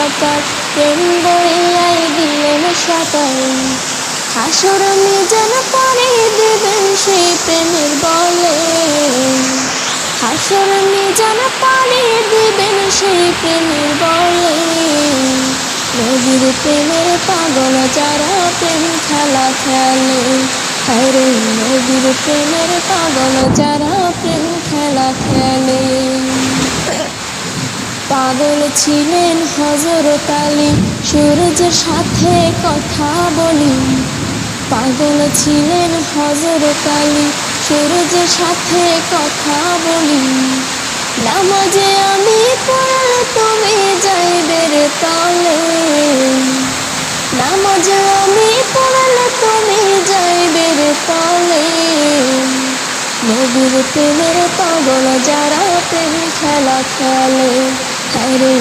একাকার, প্রেম দরিয়ায় দিলেন সাঁতার। হাসর মিজান পাড়ি দিবেন সেই প্রেমের বলে, হাসর মিজান পাড়ি দিবেন সেই প্রেমের বলে। নবীর প্রেমের পাগল যারা প্রেম খেলা খেলে, হায়রে নবীর প্রেমের পাগল যারা প্রেম খেলা খেলে। পাগল ছিলেন হযরত আলী, সূর্যের সাথে কথা বলি। পাগল ছিলেন হযরত আলী, সূর্যের সাথে কথা বলি। নামাজে আমি পড়লে তুমি যাইবে রে তলে, নামাজে আমি পড়লে তুমি যাইবে রে তলে। নবীর প্রেমের পাগল যারা প্রেম খেলা খেলে, হায়রে